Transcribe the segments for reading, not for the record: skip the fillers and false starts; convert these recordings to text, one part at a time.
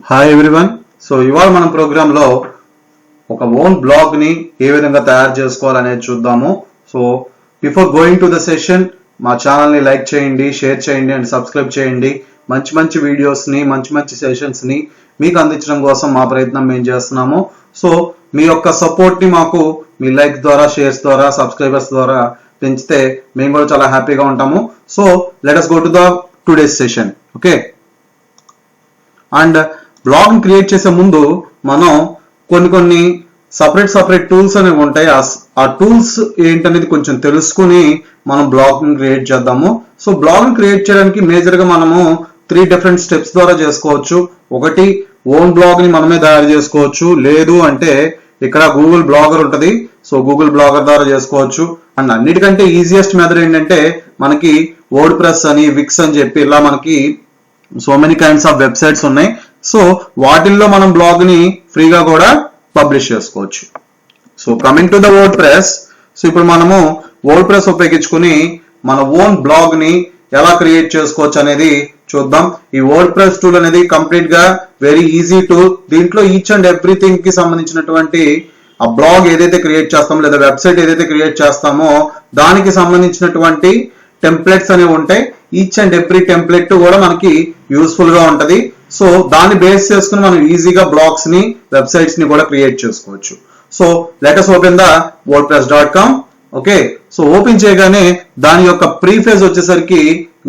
Hi everyone. So ఇవాళ మనం ప్రోగ్రాంలో ఒక ఓన్ బ్లాగ్ ని ఏ విధంగా తయారు చేసుకోవాలనేది చూద్దాము. So before going to the session మా ఛానల్ ని లైక్ చేయండి, షేర్ చేయండి అండ్ సబ్స్క్రైబ్ చేయండి. మంచి మంచి వీడియోస్ ని, మంచి మంచి సెషన్స్ ని మీకు అందించడం కోసం మా ప్రయత్నం మేము చేస్తున్నాము. సో మీ యొక్క సపోర్ట్ ని మాకు మీ లైక్ ద్వారా, షేర్స్ ద్వారా, సబ్స్క్రైబర్స్ ద్వారా పెంచితే మేము కూడా చాలా హ్యాపీగా ఉంటాము. So let us go to the today's session. Okay, and blog create చేసే ముందు మనం కొన్ని సపరేట్ టూల్స్ అనేవి ఉంటాయి. ఆ టూల్స్ ఏంటనేది కొంచెం తెలుసుకుని మనం బ్లాగ్ క్రియేట్ చేద్దాము. సో బ్లాగ్ క్రియేట్ చేయడానికి మేజర్ గా మనము 3 డిఫరెంట్ స్టెప్స్ ద్వారా చేసుకోవచ్చు. ఒకటి, ఓన్ బ్లాగ్ ని మనమే తయారు చేసుకోవచ్చు. లేదు అంటే ఇక్కడ గూగుల్ బ్లాగర్ ఉంటది, సో గూగుల్ బ్లాగర్ ద్వారా చేసుకోవచ్చు. అండ్ అన్నిటికంటే ఈజియెస్ట్ మెథడ్ ఏంటంటే మనకి వర్డ్ ప్రెస్ అని, విక్స్ అని చెప్పి ఇలా మనకి so many kinds of websites ఉన్నాయి. సో వాటిల్లో మనం బ్లాగ్ ని ఫ్రీగా కూడా పబ్లిష్ చేసుకోవచ్చు. So coming to the word press. So ఇప్పుడు మనము వర్డ్ ప్రెస్ ఉపయోగించుకుని మన ఓన్ బ్లాగ్ ని ఎలా క్రియేట్ చేసుకోవచ్చు అనేది చూద్దాం. ఈ వర్డ్ ప్రెస్ టూల్ అనేది కంప్లీట్ గా వెరీ ఈజీ టూల్. దీంట్లో ఈచ్ అండ్ ఎవ్రీథింగ్ కి సంబంధించినటువంటి ఆ బ్లాగ్ ఏదైతే క్రియేట్ చేస్తామో లేదా వెబ్సైట్ ఏదైతే క్రియేట్ చేస్తామో దానికి సంబంధించినటువంటి టెంప్లెట్స్ అనేవి ఉంటాయి. ఈచ్ అండ్ ఎవ్రీ టెంప్లెట్ కూడా మనకి యూస్ఫుల్ గా ఉంటది. సో దాన్ని బేస్ చేసుకుని మనం ఈజీగా బ్లాగ్స్ ని, వెబ్సైట్స్ ని కూడా క్రియేట్ చేసుకోవచ్చు. So let us open the wordpress.com. Okay, so open చేయగానే దాని యొక్క ప్రీఫేజ్ వచ్చేసరికి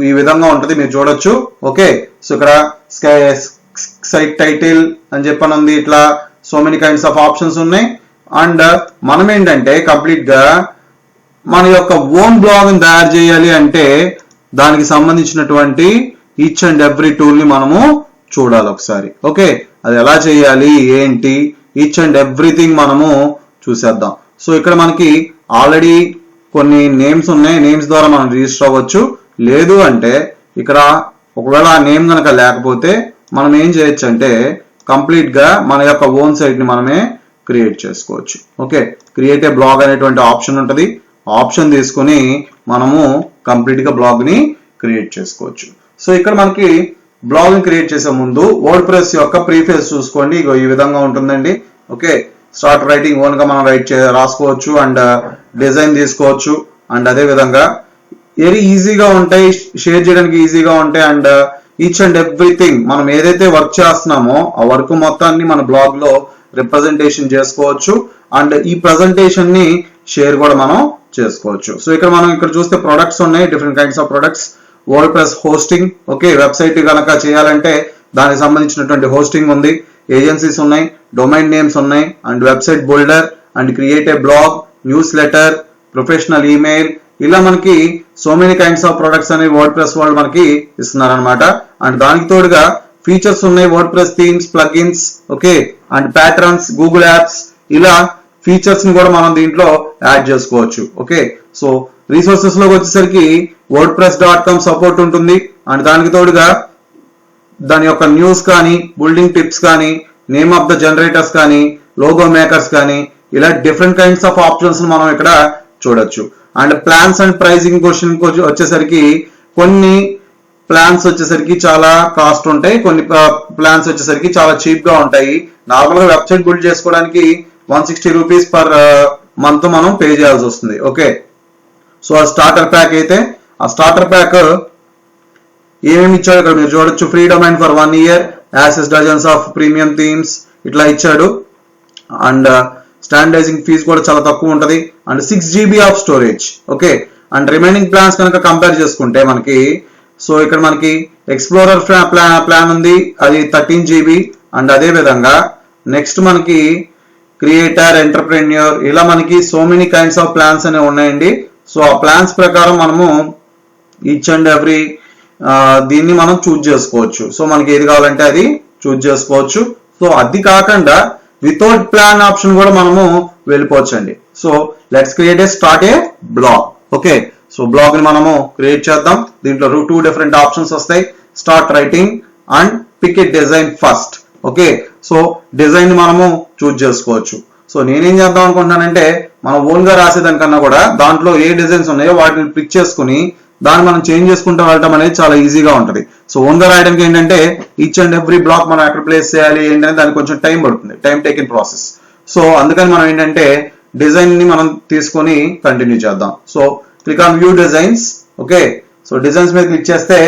ఈ విధంగా ఉంటది, మీరు చూడొచ్చు. ఓకే, సో ఇక్కడ సైట్ టైటిల్ అని చెప్పని ఉంది. ఇట్లా so many kinds of options ఉన్నాయి. అండ్ మనం ఏంటంటే కంప్లీట్ గా మన యొక్క ఓన్ బ్లాగ్ ని తయారు చేయాలి అంటే దానికి సంబంధించినటువంటి ఈచ్ అండ్ ఎవ్రీ టూల్ ని మనము చూడాలి ఒకసారి. ఓకే, అది ఎలా చేయాలి ఏంటి ఈచ్ అండ్ ఎవ్రీథింగ్ మనము చూసేద్దాం. సో ఇక్కడ మనకి ఆల్రెడీ కొన్ని నేమ్స్ ఉన్నాయి, నేమ్స్ ద్వారా మనం రిజిస్టర్ అవ్వచ్చు. లేదు అంటే ఇక్కడ ఒకవేళ ఆ నేమ్ కనుక లేకపోతే మనం ఏం చేయొచ్చు అంటే కంప్లీట్ గా మన యొక్క ఓన్ సైట్ ని మనమే క్రియేట్ చేసుకోవచ్చు. ఓకే, క్రియేట్ ఏ బ్లాగ్ అనేటువంటి ఆప్షన్ ఉంటుంది. ఆప్షన్ తీసుకుని మనము కంప్లీట్ గా బ్లాగ్ ని క్రియేట్ చేసుకోవచ్చు. సో ఇక్కడ మనకి బ్లాగ్ ని క్రియేట్ చేసే ముందు వర్డ్ ప్రెస్ యొక్క ప్రీఫేస్ చూసుకోండి. ఇగో ఈ విధంగా ఉంటుందండి. ఓకే, స్టార్ట్ రైటింగ్ ఓన్ గా మనం రాసుకోవచ్చు అండ్ డిజైన్ తీసుకోవచ్చు. అండ్ అదే విధంగా వెరీ ఈజీగా ఉంటాయి, షేర్ చేయడానికి ఈజీగా ఉంటాయి. అండ్ ఈచ్ అండ్ ఎవ్రీథింగ్ మనం ఏదైతే వర్క్ చేస్తున్నామో ఆ వర్క్ మొత్తాన్ని మన బ్లాగ్ లో రిప్రజెంటేషన్ చేసుకోవచ్చు. అండ్ ఈ ప్రజెంటేషన్ ని షేర్ కూడా మనం చేసుకోవచ్చు. సో ఇక్కడ మనం ఇక్కడ చూస్తే ప్రొడక్ట్స్ ఉన్నాయి, different kinds of products. Word press hosting. Okay, website కనుక చేయాలంటే దానికి సంబంధించినటువంటి హోస్టింగ్ ఉంది. ఏజెన్సీస్ ఉన్నాయి, డొమైన్ నేమ్స్ ఉన్నాయి, and website builder and create a blog, news letter, professional email, ఇలా మనకి so many kinds of products అనేవి వర్డ్ ప్రెస్ వాళ్ళు మనకి ఇస్తున్నారనమాట. అండ్ దానికి తోడుగా ఫీచర్స్ ఉన్నాయి, word press themes, plugins, okay, and patterns, Google apps, ఇలా ఫీచర్స్ ని కూడా మనం దీంట్లో యాడ్ చేసుకోవచ్చు. ఓకే, సో రిసోర్సెస్ లోకి వచ్చేసరికి wordpress.com సపోర్ట్ ఉంటుంది. అండ్ దానికి తోడుగా దాని యొక్క న్యూస్ కానీ, బిల్డింగ్ టిప్స్ కానీ, నేమ్ ఆఫ్ ద జనరేటర్స్ కానీ, లోగో మేకర్స్ కానీ, ఇలా డిఫరెంట్ కైండ్స్ ఆఫ్ ఆప్షన్స్ మనం ఇక్కడ చూడొచ్చు. And plans and pricing question వచ్చేసరికి కొన్ని ప్లాన్స్ వచ్చేసరికి చాలా కాస్ట్ ఉంటాయి, కొన్ని ప్లాన్స్ వచ్చేసరికి చాలా చీప్ గా ఉంటాయి. నార్మల్ గా వెబ్సైట్ బిల్డ్ చేసుకోవడానికి 160 రూపీస్ పర్ మంత్ మనం పే చేయాల్సి వస్తుంది. ఓకే, సో ఆ స్టార్టర్ ప్యాక్ అయితే ఆ స్టార్టర్ ప్యాక్ ఏమేమి ఇచ్చాడు ఇక్కడ మీరు చూడొచ్చు. Free domain for 1 year, access dozens of premium themes, ఇట్లా ఇచ్చాడు. అండ్ స్టాండర్డైజింగ్ ఫీజ్ కూడా చాలా తక్కువ ఉంటది. And 6 GB of storage. Okay, and remaining plans కనుక కంపేర్ చేసుకుంటే మనకి సో ఇక్కడ మనకి ఎక్స్ప్లోరర్ ప్లాన్ ఉంది, అది 13 GB. అండ్ అదే విధంగా నెక్స్ట్ మనకి క్రియేటర్, ఎంటర్ప్రెన్యూర్, ఇలా మనకి so many kinds of plans అనేవి ఉన్నాయండి. సో ఆ ప్లాన్స్ ప్రకారం మనము ఈచ్ అండ్ ఎవ్రీ దీన్ని మనం చూజ్ చేసుకోవచ్చు. సో మనకి ఏది కావాలంటే అది చూజ్ చేసుకోవచ్చు. సో అది కాకుండా వితౌట్ ప్లాన్ ఆప్షన్ కూడా మనము వెళ్ళిపోవచ్చు అండి. So let's create a start a blog. Okay, so blog ని మనము క్రియేట్ చేద్దాం. దీంట్లో 2 డిఫరెంట్ ఆప్షన్స్ వస్తాయి, start writing and pick a design first. Okay, so design మనము చూజ్ చేసుకోవచ్చు. సో నేనేం చేద్దాం అనుకుంటున్నానంటే మనం ఓన్ గా రాసేదానికన్నా కూడా దాంట్లో ఏ డిజైన్స్ ఉన్నాయో వాటిని పిక్ చేసుకుని దాన్ని మనం చేంజ్ చేసుకుంటూ వెళ్ళటం అనేది చాలా ఈజీగా ఉంటుంది. సో ఓన్ గా రాయడానికి ఏంటంటే ఈచ్ అండ్ ఎవ్రీ బ్లాక్ మనం ఎక్కడ ప్లేస్ చేయాలి ఏంటంటే దానికి కొంచెం టైం పడుతుంది, టైం టేకింగ్ ప్రాసెస్. సో అందుకని మనం ఏంటంటే డిజైన్ ని మనం తీసుకొని కంటిన్యూ చేద్దాం. So click on view designs. Okay, so designs మీద క్లిక్ చేస్తే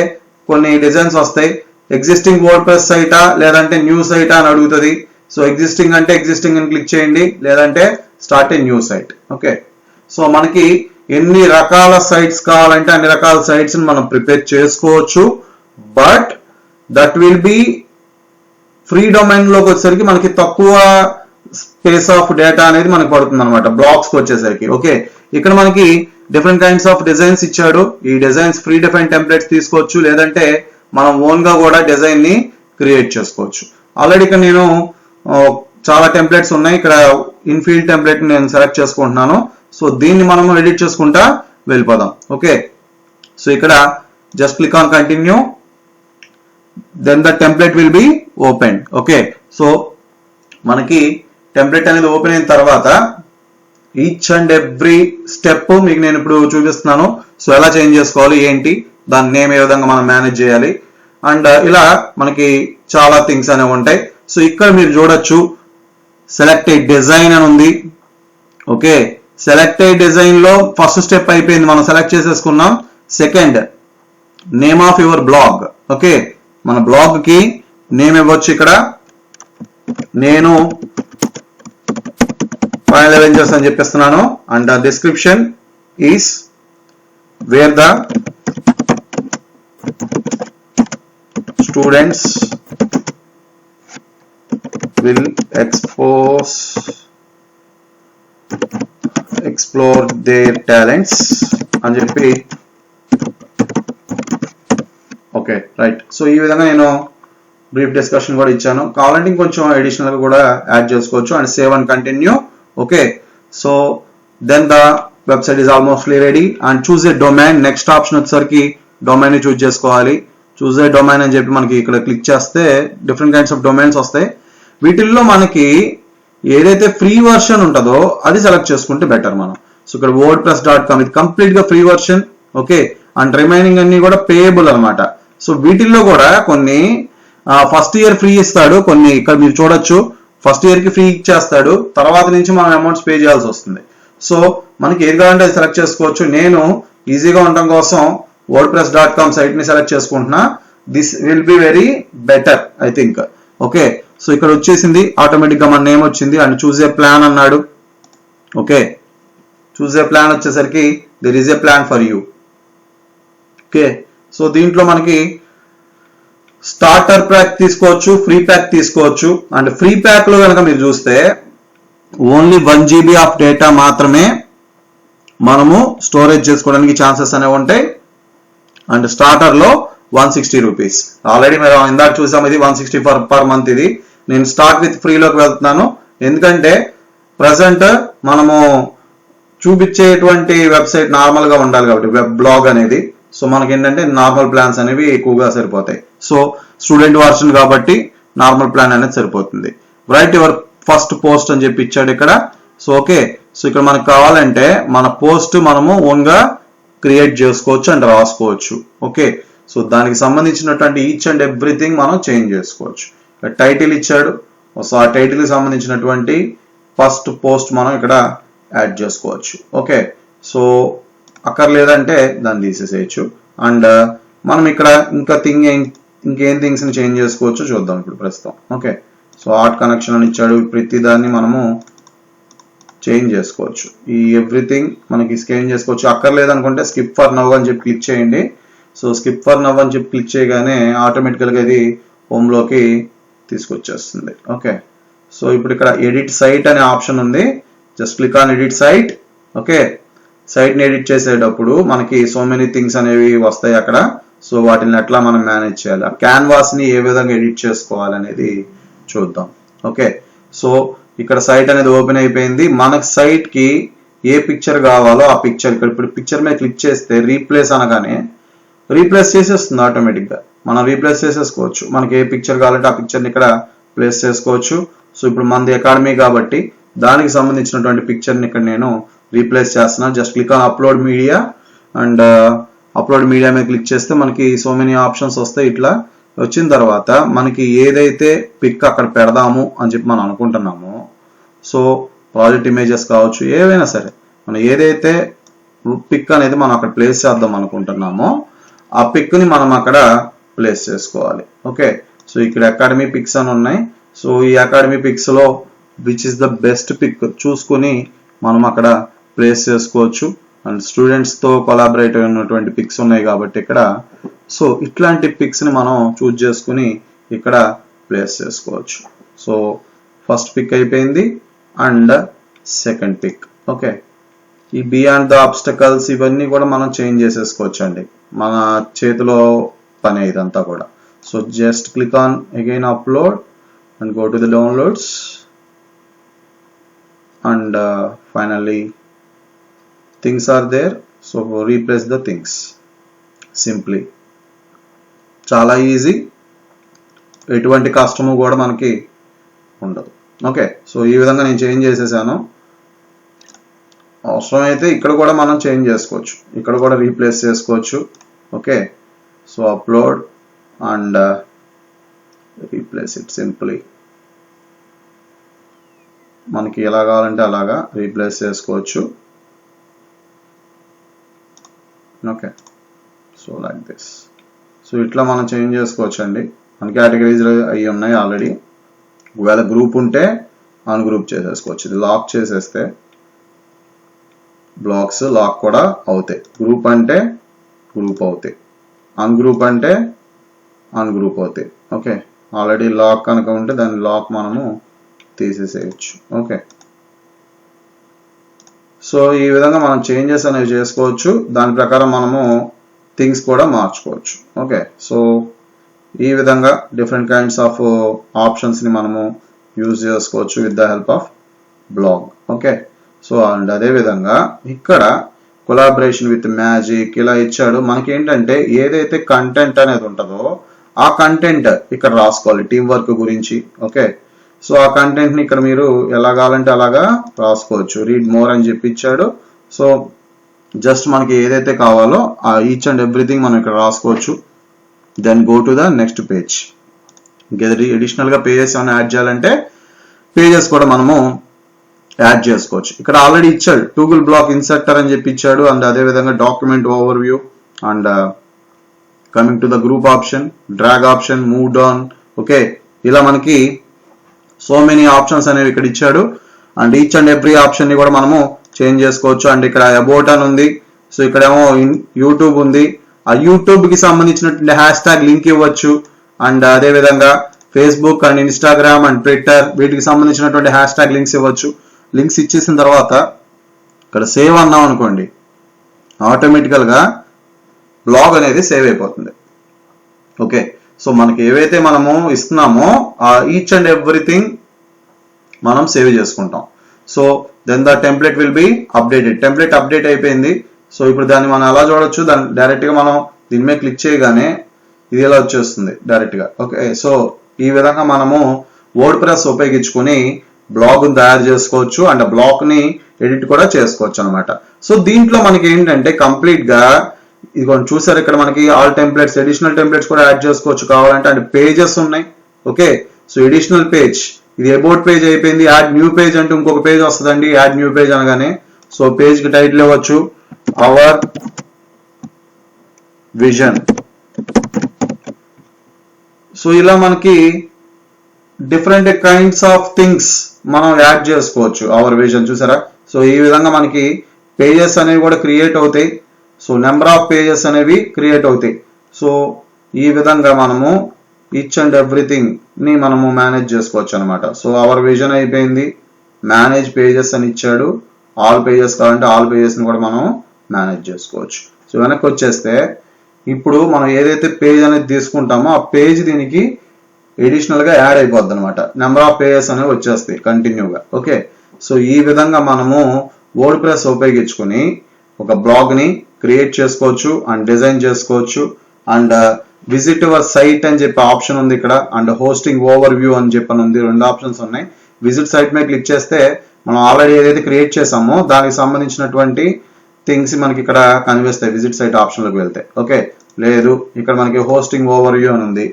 కొన్ని డిజైన్స్ వస్తాయి. ఎగ్జిస్టింగ్ వర్డ్ ప్రెస్ సైటా లేదంటే న్యూ సైటా అని అడుగుతుంది. సో ఎగ్జిస్టింగ్ అంటే ఎగ్జిస్టింగ్ అని క్లిక్ చేయండి, లేదంటే start a new site. Okay, so మనకి ఎన్ని రకాల సైట్స్ కావాలంటే అన్ని రకాల సైట్స్ మనం ప్రిపేర్ చేసుకోవచ్చు. But that will be free domain లోకి వచ్చేసరికి మనకి తక్కువ స్పేస్ ఆఫ్ డేటా అనేది మనకి పడుతుంది అనమాట బ్లాక్స్ కి వచ్చేసరికి. ఓకే, ఇక్కడ మనకి డిఫరెంట్ కైండ్స్ ఆఫ్ డిజైన్స్ ఇచ్చాడు. ఈ డిజైన్స్ ఫ్రీ డిఫైన్ టెంప్లెట్స్ తీసుకోవచ్చు, లేదంటే మనం ఓన్ గా కూడా డిజైన్ ని క్రియేట్ చేసుకోవచ్చు. ఆల్రెడీ ఇక్కడ నేను చాలా టెంప్లెట్స్ ఉన్నాయి. ఇక్కడ ఇన్ఫీల్డ్ టెంప్లెట్ నేను సెలెక్ట్ చేసుకుంటున్నాను. సో దీన్ని మనము ఎడిట్ చేసుకుంటా వెళ్ళిపోదాం. ఓకే, సో ఇక్కడ just click on continue, then the template will be open. Okay, so మనకి టెంప్లెట్ అనేది ఓపెన్ అయిన తర్వాత ఈచ్ అండ్ ఎవ్రీ స్టెప్ మీకు నేను ఇప్పుడు చూపిస్తున్నాను. సో ఎలా చేంజ్ చేసుకోవాలి ఏంటి, దాని నేమ్ ఏ విధంగా మనం మేనేజ్ చేయాలి, అండ్ ఇలా మనకి చాలా థింగ్స్ అనేవి ఉంటాయి. సో ఇక్కడ మీరు చూడొచ్చు సెలెక్టెడ్ డిజైన్ అని ఉంది. ఓకే, సెలెక్టెడ్ డిజైన్ లో ఫస్ట్ స్టెప్ అయిపోయింది, మనం సెలెక్ట్ చేసేసుకున్నాం. Second name of your blog. Okay, మన బ్లాగ్ కి నేమ్ ఇవ్వచ్చు. ఇక్కడ నేను ఫైనల్ అవెంజర్స్ అని చెప్పిస్తున్నాను. And description is where the students will explore their talents అని చెప్పి. ఓకే రైట్, సో ఈ విధంగా నేను బ్రీఫ్ డిస్కషన్ కూడా ఇచ్చాను. కావాలంటే ఇంకొంచెం అడిషనల్ గా కూడా యాడ్ చేసుకోవచ్చు. And save and continue. Okay, so then the website is almostly ready. And choose a domain. Next option వచ్చేసరికి డొమైన్ ని చూజ్ చేసుకోవాలి. చూజ్ ఏ డొమైన్ అని చెప్పి మనకి ఇక్కడ క్లిక్ చేస్తే డిఫరెంట్ కైండ్స్ ఆఫ్ డొమైన్స్ వస్తాయి. వీటిల్లో మనకి ఏదైతే ఫ్రీ వర్షన్ ఉంటుందో అది సెలెక్ట్ చేసుకుంటే బెటర్ మనం. సో ఇక్కడ wordpress.com ఇది కంప్లీట్ గా free version. Okay, and remaining అన్ని కూడా పేయబుల్ అనమాట. సో వీటిల్లో కూడా కొన్ని ఫస్ట్ ఇయర్ ఫ్రీ ఇస్తాడు, కొన్ని ఇక్కడ మీరు చూడొచ్చు ఫస్ట్ ఇయర్ కి ఫ్రీ ఇచ్చేస్తాడు, తర్వాత నుంచి మనం అమౌంట్స్ పే చేయాల్సి వస్తుంది. సో మనకి ఏది కావాలంటే అది సెలెక్ట్ చేసుకోవచ్చు. నేను ఈజీగా ఉండటం కోసం wordpress.com సైట్ ని సెలెక్ట్ చేసుకుంటున్నా. This will be very better I think. Okay, so ఇక్కడ వచ్చేసింది ఆటోమేటిక్ గా మన నేమ్ వచ్చింది. అండ్ చూజ్ ఏ ప్లాన్ అన్నాడు. ఓకే, చూజ్ ఏ ప్లాన్ వచ్చేసరికి there is a plan for you. Okay, so దీంట్లో మనకి స్టార్టర్ ప్యాక్ తీసుకోవచ్చు, ఫ్రీ ప్యాక్ తీసుకోవచ్చు. అండ్ ఫ్రీ ప్యాక్ లో కనుక మీరు చూస్తే ఓన్లీ 1 GB ఆఫ్ డేటా మాత్రమే మనము స్టోరేజ్ చేసుకోవడానికి ఛాన్సెస్ అనేవి ఉంటాయి. అండ్ స్టార్టర్ లో 160 రూపీస్. ఆల్రెడీ మేము ఇందాక చూసాం, ఇది 160 పర్ మంత్. ఇది నేను స్టార్ట్ విత్ ఫ్రీలోకి వెళ్తున్నాను, ఎందుకంటే ప్రజెంట్ మనము చూపించేటువంటి వెబ్సైట్ నార్మల్ గా ఉండాలి కాబట్టి వెబ్ బ్లాగ్ అనేది. సో మనకి ఏంటంటే నార్మల్ ప్లాన్స్ అనేవి ఎక్కువగా సరిపోతాయి. సో స్టూడెంట్ వర్షన్ కాబట్టి నార్మల్ ప్లాన్ అనేది సరిపోతుంది. రైట్ యువర్ ఫస్ట్ పోస్ట్ అని చెప్పి ఇచ్చాడు ఇక్కడ. సో ఓకే, సో ఇక్కడ మనకు కావాలంటే మన పోస్ట్ మనము ఓన్ గా క్రియేట్ చేసుకోవచ్చు అండ్ రాసుకోవచ్చు. ఓకే, సో దానికి సంబంధించినటువంటి ఈచ్ అండ్ ఎవ్రీథింగ్ మనం చేంజ్ చేసుకోవచ్చు. టైటిల్ ఇచ్చాడు, సో ఆ టైటిల్ కి సంబంధించినటువంటి ఫస్ట్ పోస్ట్ మనం ఇక్కడ యాడ్ చేసుకోవచ్చు. ఓకే, సో అక్కర్లేదంటే దాన్ని తీసేసేయచ్చు. అండ్ మనం ఇక్కడ ఇంకేం థింగ్స్ ని చేంజ్ చేసుకోవచ్చు చూద్దాం ఇప్పుడు ప్రస్తుతం. ఓకే, సో ఆర్ట్ కనెక్షన్ అని ఇచ్చాడు. ప్రతి దాన్ని మనము చేంజ్ చేసుకోవచ్చు. ఈ ఎవ్రీథింగ్ మనకి చేంజ్ చేసుకోవచ్చు. అక్కర్లేదు అనుకుంటే స్కిప్ ఫర్ నవ్ అని చెప్పి క్లిక్ చేయండి. సో స్కిప్ ఫర్ నవ్ అని చెప్పి క్లిక్ చేయగానే ఆటోమేటికల్ గా ఇది హోమ్ లోకి తీసుకొచ్చేస్తుంది. ఓకే, సో ఇప్పుడు ఇక్కడ ఎడిట్ సైట్ అనే ఆప్షన్ ఉంది. Just click on edit site. Okay, site ని ఎడిట్ చేసేటప్పుడు మనకి సో మెనీ థింగ్స్ అనేవి వస్తాయి అక్కడ. సో వాటిని ఎట్లా మనం మేనేజ్ చేయాలి, ఆ క్యాన్వాస్ ని ఏ విధంగా ఎడిట్ చేసుకోవాలి అనేది చూద్దాం. ఓకే, సో ఇక్కడ సైట్ అనేది ఓపెన్ అయిపోయింది. మనకు సైట్ కి ఏ పిక్చర్ కావాలో ఆ పిక్చర్ ఇక్కడ ఇప్పుడు పిక్చర్ మీద క్లిక్ చేస్తే రీప్లేస్ అనగానే రీప్లేస్ చేసేస్తుంది ఆటోమేటిక్ గా. మనం రీప్లేస్ చేసేసుకోవచ్చు. మనకి ఏ పిక్చర్ కావాలంటే ఆ పిక్చర్ ని ఇక్కడ ప్లేస్ చేసుకోవచ్చు. సో ఇప్పుడు మనది అకాడమీ కాబట్టి దానికి సంబంధించినటువంటి పిక్చర్ ని ఇక్కడ నేను రీప్లేస్ చేస్తున్నాను. Just click on upload media and upload media మీద క్లిక్ చేస్తే మనకి సో మెనీ ఆప్షన్స్ వస్తాయి. ఇట్లా వచ్చిన తర్వాత మనకి ఏదైతే పిక్ అక్కడ పెడదాము అని చెప్పి మనం అనుకుంటున్నామో, సో ప్రాజెక్ట్ ఇమేజెస్ కావచ్చు, ఏవైనా సరే మనం ఏదైతే పిక్ అనేది మనం అక్కడ ప్లేస్ చేద్దాం అనుకుంటున్నామో ఆ పిక్ ని మనం అక్కడ ప్లేస్ చేసుకోవాలి. ఓకే, సో ఇక్కడ అకాడమీ పిక్స్ అని ఉన్నాయి. సో ఈ అకాడమీ పిక్స్ లో which is the best pick చూసుకుని మనం అక్కడ ప్లేస్ చేసుకోవచ్చు. అండ్ స్టూడెంట్స్ తో కొలాబరేట్ అయినటువంటి పిక్స్ ఉన్నాయి కాబట్టి ఇక్కడ, సో ఇట్లాంటి పిక్స్ ని మనం చూస్ చేసుకుని ఇక్కడ ప్లేస్ చేసుకోవచ్చు. సో ఫస్ట్ పిక్ అయిపోయింది అండ్ సెకండ్ పిక్. ఓకే, ఈ బియాండ్ ద ఆబ్స్టకల్స్ ఇవన్నీ కూడా మనం చేంజ్ చేసేసుకోవచ్చు అండి, మన చేతిలో పని ఇదంతా కూడా. So just click on again upload and go to the downloads and finally things are there. So replace the things simply, చాలా ఈజీ, ఎటువంటి కష్టము కూడా మనకి ఉండదు. ఓకే, సో ఈ విధంగా నేను చేంజ్ చేసేసాను. అవసరమైతే ఇక్కడ కూడా మనం చేంజ్ చేసుకోవచ్చు, ఇక్కడ కూడా రీప్లేస్ చేసుకోవచ్చు. Okay, so upload and replace it simply. మనకి ఎలా కావాలంటే అలాగా రీప్లేస్ చేసుకోవచ్చు. Okay, so like this. So ఇట్లా మనం చేంజ్ చేసుకోవచ్చు అండి. మన కేటగిరీస్ అవి ఉన్నాయి ఆల్రెడీ. ఒకవేళ గ్రూప్ ఉంటే అన్గ్రూప్ చేసేసుకోవచ్చు. ఇది లాక్ చేసేస్తే బ్లాక్స్ లాక్ కూడా అవుతాయి. గ్రూప్ అంటే గ్రూప్ అవుతాయి, అన్గ్రూప్ అంటే అన్గ్రూప్ అవుతాయి. ఓకే, ఆల్రెడీ లాక్ కనుక ఉంటే దాని లాక్ మనము తీసేసేయచ్చు. ఓకే, సో ఈ విధంగా మనం చేంజెస్ అనేవి చేసుకోవచ్చు. దాని ప్రకారం మనము థింగ్స్ కూడా మార్చుకోవచ్చు. ఓకే, సో ఈ విధంగా డిఫరెంట్ కైండ్స్ ఆఫ్ ఆప్షన్స్ ని మనము యూజ్ చేసుకోవచ్చు with the help of blog. Okay, so and అదే విధంగా ఇక్కడ కొలాబరేషన్ విత్ మ్యాజిక్ ఇలా ఇచ్చాడు. మనకి ఏంటంటే ఏదైతే కంటెంట్ అనేది ఉంటుందో ఆ కంటెంట్ ఇక్కడ రాసుకోవాలి టీం వర్క్ గురించి. ఓకే, సో ఆ కంటెంట్ ని ఇక్కడ మీరు ఎలా కావాలంటే అలాగా రాసుకోవచ్చు. రీడ్ మోర్ అని చెప్పి ఇచ్చాడు. సో జస్ట్ మనకి ఏదైతే కావాలో ఆ ఈచ్ అండ్ ఎవ్రీథింగ్ మనం ఇక్కడ రాసుకోవచ్చు. Then go to the next page. Additional గా పేజెస్ ఏమైనా యాడ్ చేయాలంటే పేజెస్ కూడా మనము యాడ్ చేసుకోవచ్చు. ఇక్కడ ఆల్రెడీ ఇచ్చాడు టూగుల్ బ్లాక్ ఇన్సర్టర్ అని చెప్పి ఇచ్చాడు. అండ్ అదే విధంగా document over view and coming to the group option, drag option, move down. Okay, ఇలా మనకి సో మెనీ ఆప్షన్స్ అనేవి ఇక్కడ ఇచ్చాడు. And each and every option ని కూడా మనము చేంజ్ చేసుకోవచ్చు. అండ్ ఇక్కడ అబౌట్ అని ఉంది. సో ఇక్కడేమో యూట్యూబ్ ఉంది. ఆ యూట్యూబ్ కి సంబంధించినటువంటి హ్యాష్ ట్యాగ్ లింక్ ఇవ్వచ్చు. అండ్ అదే విధంగా Facebook and Instagram and Twitter వీటికి సంబంధించినటువంటి హ్యాష్ ట్యాగ్ లింక్స్ ఇవ్వచ్చు. లింక్స్ ఇచ్చేసిన తర్వాత ఇక్కడ సేవ్ అన్నాం అనుకోండి, ఆటోమేటికల్ గా బ్లాగ్ అనేది సేవ్ అయిపోతుంది. ఓకే, సో మనకి ఏవైతే మనము ఇస్తున్నామో ఆ ఈచ్ అండ్ ఎవ్రీథింగ్ మనం సేవ్ చేసుకుంటాం. So then the template will be updated. Template update అయిపోయింది. సో ఇప్పుడు దాన్ని మనం ఎలా చూడొచ్చు, దాన్ని డైరెక్ట్ గా మనం దీని మీద క్లిక్ చేయగానే ఇది ఎలా వచ్చేస్తుంది డైరెక్ట్ గా. ఓకే, సో ఈ విధంగా మనము వర్డ్ ప్రెస్ ఉపయోగించుకుని బ్లాగ్ తయారు చేసుకోవచ్చు అండ్ బ్లాగ్ ని ఎడిట్ కూడా చేసుకోవచ్చు అనమాట. సో దీంట్లో మనకి ఏంటంటే కంప్లీట్ గా ఇది చూసారు, ఇక్కడ మనకి ఆల్ టెంప్లెట్స్, అడిషనల్ టెంప్లెట్స్ కూడా యాడ్ చేసుకోవచ్చు కావాలంటే. అండ్ పేజెస్ ఉన్నాయి. ఓకే, సో అడిషనల్ పేజ్, ఇది అబౌట్ పేజ్ అయిపోయింది. యాడ్ న్యూ పేజ్ అంటే ఇంకొక పేజ్ వస్తుందండి. యాడ్ న్యూ పేజ్ అనగానే సో పేజ్ కి టైటిల్ ఇవ్వచ్చు అవర్ విజన్. సో ఇలా మనకి డిఫరెంట్ కైండ్స్ ఆఫ్ థింగ్స్ మనం యాడ్ చేసుకోవచ్చు. అవర్ విజన్ చూసారా. సో ఈ విధంగా మనకి పేజెస్ అనేవి కూడా క్రియేట్ అవుతాయి. సో నెంబర్ ఆఫ్ పేజెస్ అనేవి క్రియేట్ అవుతాయి. సో ఈ విధంగా మనము ఈచ్ అండ్ ఎవ్రీథింగ్ ని మనము మేనేజ్ చేసుకోవచ్చు అనమాట. సో అవర్ విజన్ అయిపోయింది. మేనేజ్ పేజెస్ అని ఇచ్చాడు. ఆల్ పేజెస్ కావాలంటే ఆల్ పేజెస్ ని కూడా మనం మేనేజ్ చేసుకోవచ్చు. సో వెనక్కి వచ్చేస్తే ఇప్పుడు మనం ఏదైతే పేజ్ అనేది తీసుకుంటామో ఆ పేజ్ దీనికి ఎడిషనల్ గా యాడ్ అయిపోద్ది అనమాట. నెంబర్ ఆఫ్ పేజెస్ అనేవి వచ్చేస్తాయి కంటిన్యూగా. ఓకే, సో ఈ విధంగా మనము వర్డ్ ప్రెస్ ఉపయోగించుకుని ఒక బ్లాగ్ ని క్రియేట్ చేసుకోవచ్చు అండ్ డిజైన్ చేసుకోవచ్చు. అండ్ విజిట్ యువర్ సైట్ అని చెప్పి ఆప్షన్ ఉంది ఇక్కడ. అండ్ హోస్టింగ్ ఓవర్ వ్యూ అని చెప్పని ఉంది. రెండు ఆప్షన్స్ ఉన్నాయి. విజిట్ సైట్ మీద క్లిక్ చేస్తే మనం ఆల్రెడీ ఏదైతే క్రియేట్ చేసామో దానికి సంబంధించినటువంటి థింగ్స్ మనకి ఇక్కడ కనిపిస్తాయి విజిట్ సైట్ ఆప్షన్లోకి వెళ్తే. ఓకే, లేదు ఇక్కడ మనకి హోస్టింగ్ ఓవర్ వ్యూ అని ఉంది.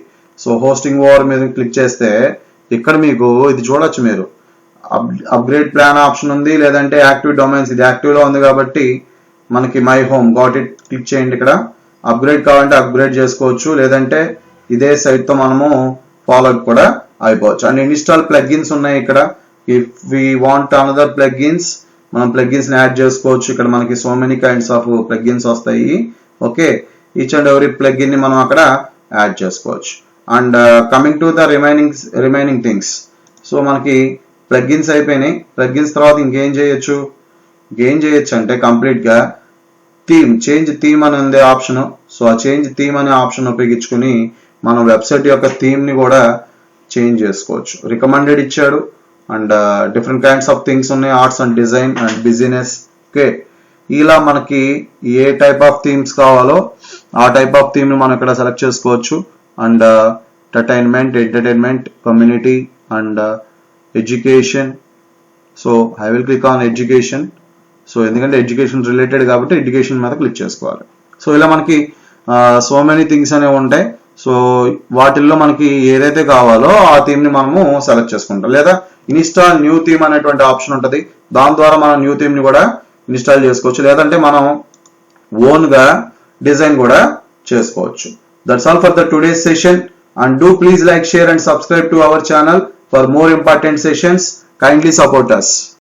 సో హోస్టింగ్ ఓవర్ మీద క్లిక్ చేస్తే ఇక్కడ మీకు ఇది చూడొచ్చు, మీరు అప్గ్రేడ్ ప్లాన్ ఆప్షన్ ఉంది, లేదంటే యాక్టివ్ డొమైన్స్, ఇది యాక్టివ్లో ఉంది కాబట్టి మనకి my home got it click చేయండి. ఇక్కడ అప్గ్రేడ్ కావాలంటే అప్గ్రేడ్ చేసుకోవచ్చు, లేదంటే ఇదే సైట్తో మనము ఫాలో కూడా అయిపోవచ్చు. అండ్ ఇన్స్టాల్ ప్లగ్గిన్స్ ఉన్నాయి ఇక్కడ. If we want another plugins, మనం ప్లగ్గిన్స్ ని యాడ్ చేసుకోవచ్చు. ఇక్కడ మనకి so many kinds of plugins వస్తాయి. Okay, each and every plugin ని మనం అక్కడ యాడ్ చేసుకోవచ్చు. And coming to the remaining things, so మనకి ప్లగ్గిన్స్ అయిపోయినాయి. ప్లగ్గిన్స్ తర్వాత ఇంకేం చేయొచ్చు అంటే కంప్లీట్ గా చేంజ్ థీమ్ అని ఉంది ఆప్షన్. సో ఆ చేంజ్ థీమ్ అనే ఆప్షన్ ఉపయోగించుకుని మనం వెబ్సైట్ యొక్క థీమ్ ని కూడా చేంజ్ చేసుకోవచ్చు. రికమెండెడ్ ఇచ్చాడు and different kinds of things ఉన్నాయి, arts and design and business. Okay, ఇలా మనకి ఏ టైప్ ఆఫ్ థీమ్స్ కావాలో ఆ టైప్ ఆఫ్ థీమ్ ని మనం ఇక్కడ సెలెక్ట్ చేసుకోవచ్చు. And entertainment, community and education. So I will click on education. So ఎందుకంటే ఎడ్యుకేషన్ రిలేటెడ్ కాబట్టి ఎడ్యుకేషన్ మీద క్లిక్ చేసుకోవాలి. సో ఇలా మనకి సో మెనీ థింగ్స్ అనేవి ఉంటాయి. సో వాటిల్లో మనకి ఏదైతే కావాలో ఆ థీమ్ ని మనము సెలెక్ట్ చేసుకుంటాం. లేదా ఇన్స్టాల్ న్యూ థీమ్ అనేటువంటి ఆప్షన్ ఉంటుంది, దాని ద్వారా మనం న్యూ థీమ్ ని కూడా ఇన్స్టాల్ చేసుకోవచ్చు. లేదంటే మనం ఓన్ గా డిజైన్ కూడా చేసుకోవచ్చు. That's all for the today's session. And do please like, share and subscribe to our channel for more important sessions. Kindly support us.